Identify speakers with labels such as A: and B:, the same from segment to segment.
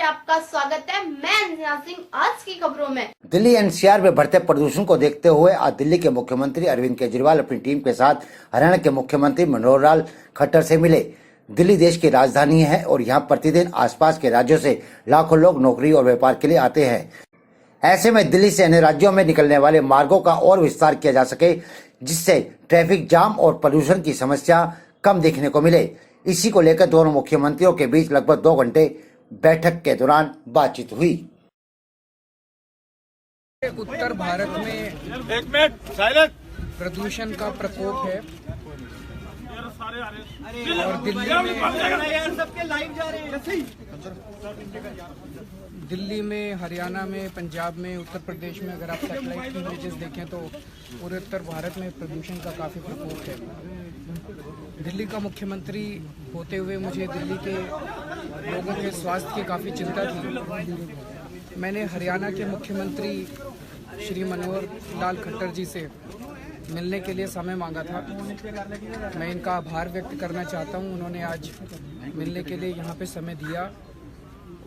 A: आपका स्वागत है। मैं अंजना सिंह। आज की खबरों में
B: दिल्ली एनसीआर में बढ़ते प्रदूषण को देखते हुए आज दिल्ली के मुख्यमंत्री अरविंद केजरीवाल अपनी टीम के साथ हरियाणा के मुख्यमंत्री मनोहर लाल खट्टर से मिले। दिल्ली देश की राजधानी है और यहाँ प्रतिदिन आसपास के राज्यों से लाखों लोग नौकरी और व्यापार के लिए आते हैं। ऐसे में दिल्ली से अन्य राज्यों में निकलने वाले मार्गों का और विस्तार किया जा सके, जिससे ट्रैफिक जाम और प्रदूषण की समस्या कम देखने को मिले। इसी को लेकर दोनों मुख्यमंत्रियों के बीच लगभग 2 घंटे बैठक के दौरान बातचीत हुई।
C: उत्तर भारत में प्रदूषण का प्रकोप है और दिल्ली में, हरियाणा में, पंजाब में, उत्तर प्रदेश में अगर आप सैटेलाइट की इमेजेस देखें तो पूरे उत्तर भारत में प्रदूषण का काफ़ी प्रकोप है। दिल्ली का मुख्यमंत्री होते हुए मुझे दिल्ली के लोगों के स्वास्थ्य की काफ़ी चिंता थी। मैंने हरियाणा के मुख्यमंत्री श्री मनोहर लाल खट्टर जी से मिलने के लिए समय मांगा था। मैं इनका आभार व्यक्त करना चाहता हूं। उन्होंने आज मिलने के लिए यहां पे समय दिया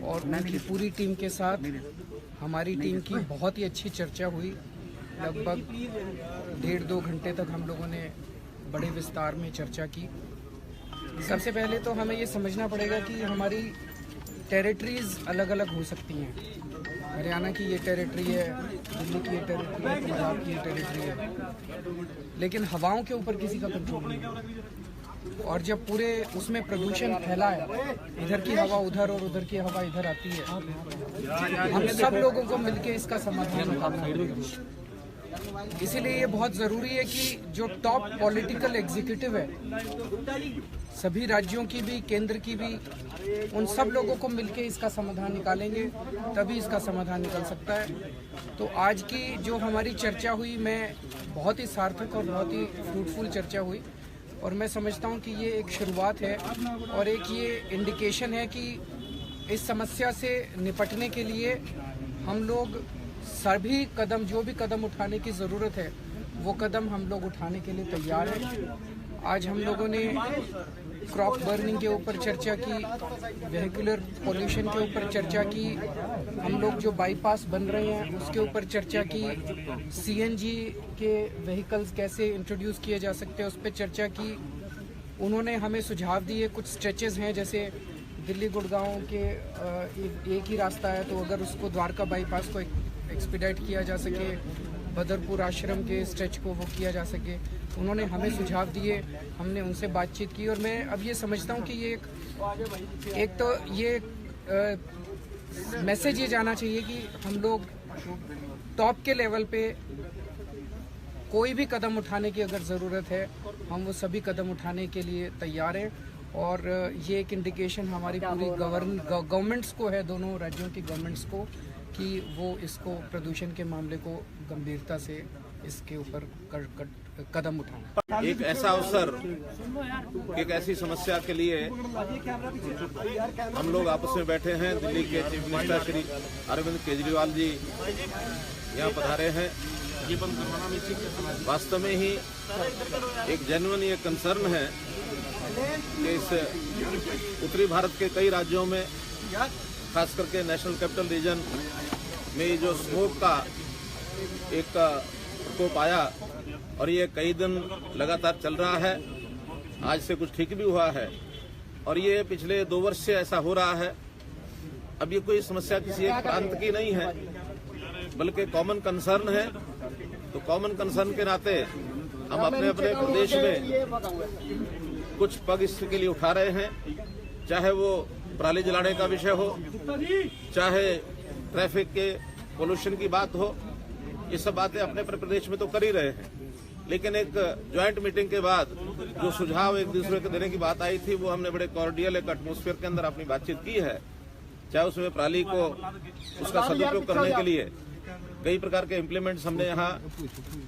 C: और उनकी पूरी टीम के साथ हमारी टीम की बहुत ही अच्छी चर्चा हुई। लगभग 1.5-2 घंटे तक हम लोगों ने बड़े विस्तार में चर्चा की। सबसे पहले तो हमें ये समझना पड़ेगा कि हमारी टेरिटरीज अलग अलग हो सकती हैं। हरियाणा की ये टेरिटरी है, दिल्ली की ये टेरिटरी है, पंजाब की ये टेरिटरी है, लेकिन हवाओं के ऊपर किसी का कंट्रोल नहीं है। और जब पूरे उसमें प्रदूषण फैला है, इधर की हवा उधर और उधर की हवा इधर आती है, हम सब लोगों को मिलकर इसका समाधान निकालना होगा। इसीलिए ये बहुत ज़रूरी है कि जो टॉप पॉलिटिकल एग्जीक्यूटिव है, सभी राज्यों की भी, केंद्र की भी, उन सब लोगों को मिलके इसका समाधान निकालेंगे, तभी इसका समाधान निकल सकता है। तो आज की जो हमारी चर्चा हुई, मैं बहुत ही सार्थक और बहुत ही फ्रूटफुल चर्चा हुई और मैं समझता हूँ कि ये एक शुरुआत है और एक ये इंडिकेशन है कि इस समस्या से निपटने के लिए हम लोग सभी कदम, जो भी कदम उठाने की ज़रूरत है, वो कदम हम लोग उठाने के लिए तैयार हैं। आज हम लोगों ने क्रॉप बर्निंग के ऊपर चर्चा की, वेहिकुलर पोल्यूशन के ऊपर चर्चा की, हम लोग जो बाईपास बन रहे हैं उसके ऊपर चर्चा की, सीएनजी के व्हीकल्स कैसे इंट्रोड्यूस किए जा सकते हैं उस पर चर्चा की। उन्होंने हमें सुझाव दिए। कुछ स्ट्रेचेस हैं, जैसे दिल्ली गुड़गांव के एक ही रास्ता है, तो अगर उसको द्वारका बाईपास को एक्सपीडाइट किया जा सके, बदरपुर आश्रम के स्ट्रेच को वो किया जा सके, उन्होंने हमें सुझाव दिए। हमने उनसे बातचीत की और मैं अब ये समझता हूँ कि ये एक तो ये मैसेज ये जाना चाहिए कि हम लोग टॉप के लेवल पे कोई भी कदम उठाने की अगर ज़रूरत है, हम वो सभी कदम उठाने के लिए तैयार हैं। और ये एक इंडिकेशन हमारी पूरी गवर्नमेंट्स को है, दोनों राज्यों की गवर्नमेंट्स को, कि वो इसको, प्रदूषण के मामले को गंभीरता से इसके ऊपर कदम उठाएं।
D: एक ऐसा अवसर, एक ऐसी समस्या के लिए हम लोग आपस में बैठे हैं। दिल्ली के चीफ मिनिस्टर श्री अरविंद केजरीवाल जी यहाँ पधारे हैं। वास्तव में ही एक जेन्युइन ये कंसर्न है कि इस उत्तरी भारत के कई राज्यों में, खास करके नेशनल कैपिटल रीजन में, जो स्मोक का एक प्रकोप आया और ये कई दिन लगातार चल रहा है। आज से कुछ ठीक भी हुआ है और ये पिछले 2 वर्ष से ऐसा हो रहा है। अब ये कोई समस्या किसी एक प्रांत की नहीं है, बल्कि कॉमन कंसर्न है। तो कॉमन कंसर्न के नाते हम अपने अपने प्रदेश में कुछ पग इसके लिए उठा रहे हैं, चाहे वो पराली जलाने का विषय हो, चाहे ट्रैफिक के पोल्यूशन की बात हो। ये सब बातें अपने प्रदेश में तो कर ही रहे हैं, लेकिन एक ज्वाइंट मीटिंग के बाद जो सुझाव एक दूसरे को देने की बात आई थी, वो हमने बड़े कॉर्डियल एक एटमॉस्फेयर के अंदर अपनी बातचीत की है। चाहे उसमें पराली को, उसका सदुपयोग करने के लिए कई प्रकार के इम्प्लीमेंट्स हमने यहाँ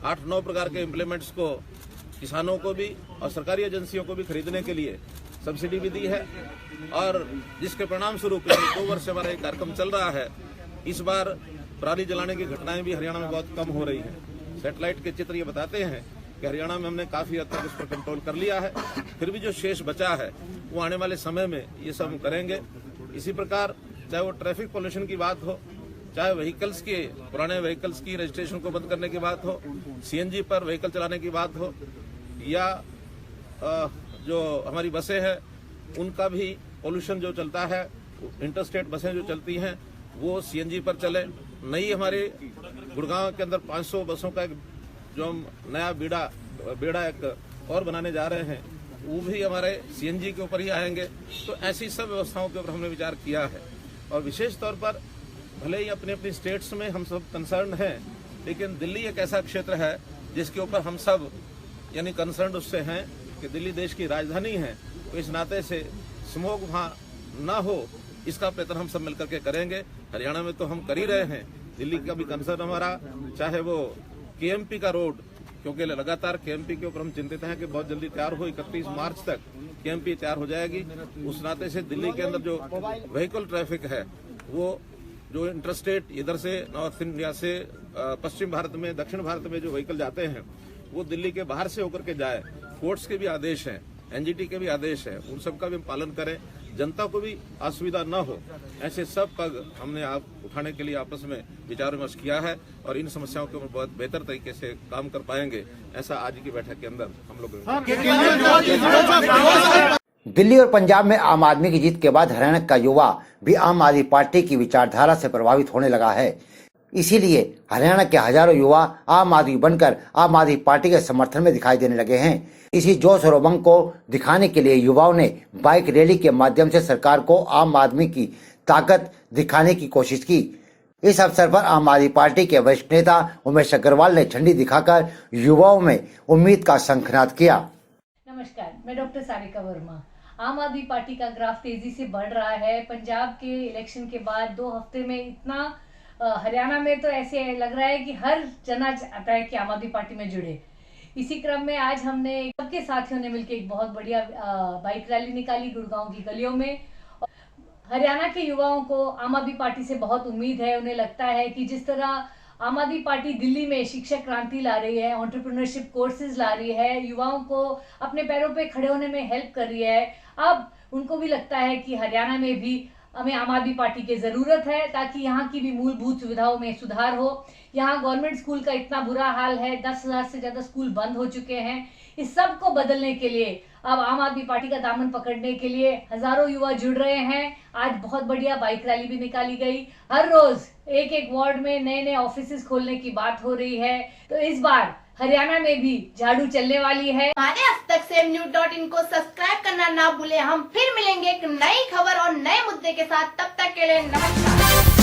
D: 8-9 प्रकार के इम्प्लीमेंट्स को किसानों को भी और सरकारी एजेंसियों को भी खरीदने के लिए सब्सिडी भी दी है और जिसके परिणाम स्वरूप 2 वर्ष से हमारा एक कार्यक्रम चल रहा है। इस बार पराली जलाने की घटनाएं भी हरियाणा में बहुत कम हो रही हैं। सैटेलाइट के चित्र ये बताते हैं कि हरियाणा में हमने काफी हद तक उस पर कंट्रोल कर लिया है। फिर भी जो शेष बचा है वो आने वाले समय में ये सब हम करेंगे। इसी प्रकार चाहे वो ट्रैफिक पोल्यूशन की बात हो, चाहे व्हीकल्स के पुराने व्हीकल्स की रजिस्ट्रेशन को बंद करने की बात हो, सीएनजी पर व्हीकल चलाने की बात हो, या जो हमारी बसें हैं उनका भी पोल्यूशन जो चलता है, इंटरस्टेट बसें जो चलती हैं वो सीएनजी पर चले। नई हमारे गुड़गांव के अंदर 500 बसों का एक जो हम नया बेड़ा एक और बनाने जा रहे हैं, वो भी हमारे सीएनजी के ऊपर ही आएंगे। तो ऐसी सब व्यवस्थाओं के ऊपर हमने विचार किया है। और विशेष तौर पर भले ही अपने अपनी स्टेट्स में हम सब कंसर्न हैं, लेकिन दिल्ली एक ऐसा क्षेत्र है जिसके ऊपर हम सब यानी कंसर्न उससे हैं कि दिल्ली देश की राजधानी है, तो इस नाते से स्मोक वहाँ ना हो, इसका प्रयत्न हम सब मिलकर के करेंगे। हरियाणा में तो हम कर ही रहे हैं, दिल्ली का भी कंसर्न हमारा, चाहे वो केएमपी का रोड, क्योंकि लगातार केएमपी के ऊपर हम चिंतित हैं कि बहुत जल्दी तैयार हो, 31 मार्च तक केएमपी तैयार हो जाएगी। उस नाते से दिल्ली के अंदर जो व्हीकल ट्रैफिक है, वो जो इंटरस्टेट इधर से नॉर्थ इंडिया से पश्चिम भारत में, दक्षिण भारत में जो व्हीकल जाते हैं वो दिल्ली के बाहर से होकर के जाए। कोर्ट्स के भी आदेश हैं, एनजीटी के भी आदेश हैं, उन सब का भी हम पालन करें, जनता को भी असुविधा न हो। ऐसे सब पग हमने आप उठाने के लिए आपस में विचार विमर्श किया है और इन समस्याओं के ऊपर बहुत बेहतर तरीके से काम कर पाएंगे, ऐसा आज की बैठक के अंदर हम लोग।
B: दिल्ली और पंजाब में आम आदमी की जीत के बाद हरियाणा का युवा भी आम आदमी पार्टी की विचारधारा से प्रभावित होने लगा है। इसीलिए हरियाणा के हजारों युवा आम आदमी बनकर आम आदमी पार्टी के समर्थन में दिखाई देने लगे हैं। इसी जोश और उमंग को दिखाने के लिए युवाओं ने बाइक रैली के माध्यम से सरकार को आम आदमी की ताकत दिखाने की कोशिश की। इस अवसर पर आम आदमी पार्टी के वरिष्ठ नेता उमेश अग्रवाल ने झंडी दिखाकर युवाओं में उम्मीद का शंखनाद किया।
E: नमस्कार, मैं डॉक्टर सारिका वर्मा। आम आदमी पार्टी का ग्राफ तेजी से बढ़ रहा है। पंजाब के इलेक्शन के बाद 2 हफ्ते में इतना हरियाणा में तो ऐसे लग रहा है कि हर जना चाहता है कि आम आदमी पार्टी में जुड़े। इसी क्रम में आज हमने सबके साथियों ने मिलकर एक बहुत बढ़िया बाइक रैली निकाली गुड़गांव की गलियों में। हरियाणा के युवाओं को आम आदमी पार्टी से बहुत उम्मीद है। उन्हें लगता है कि जिस तरह आम आदमी पार्टी दिल्ली में शिक्षक क्रांति ला रही है, एंटरप्रेन्योरशिप कोर्सेज ला रही है, युवाओं को अपने पैरों पे खड़े होने में हेल्प कर रही है, अब उनको भी लगता है कि हरियाणा में भी हमें आम आदमी पार्टी की जरूरत है ताकि यहाँ की भी मूलभूत सुविधाओं में सुधार हो। यहाँ गवर्नमेंट स्कूल का इतना बुरा हाल है, 10,000 से ज्यादा स्कूल बंद हो चुके हैं। इस सब को बदलने के लिए अब आम आदमी पार्टी का दामन पकड़ने के लिए हजारों युवा जुड़ रहे हैं। आज बहुत बढ़िया बाइक रैली भी निकाली गई। हर रोज एक वार्ड में नए नए ऑफिसेज खोलने की बात हो रही है। तो इस बार हरियाणा में भी झाड़ू चलने वाली है।
A: हमारे अब तक सेमन्यूज.in को सब्सक्राइब करना ना भूले। हम फिर मिलेंगे एक नई खबर और नए मुद्दे के साथ। तब तक के लिए नमस्कार।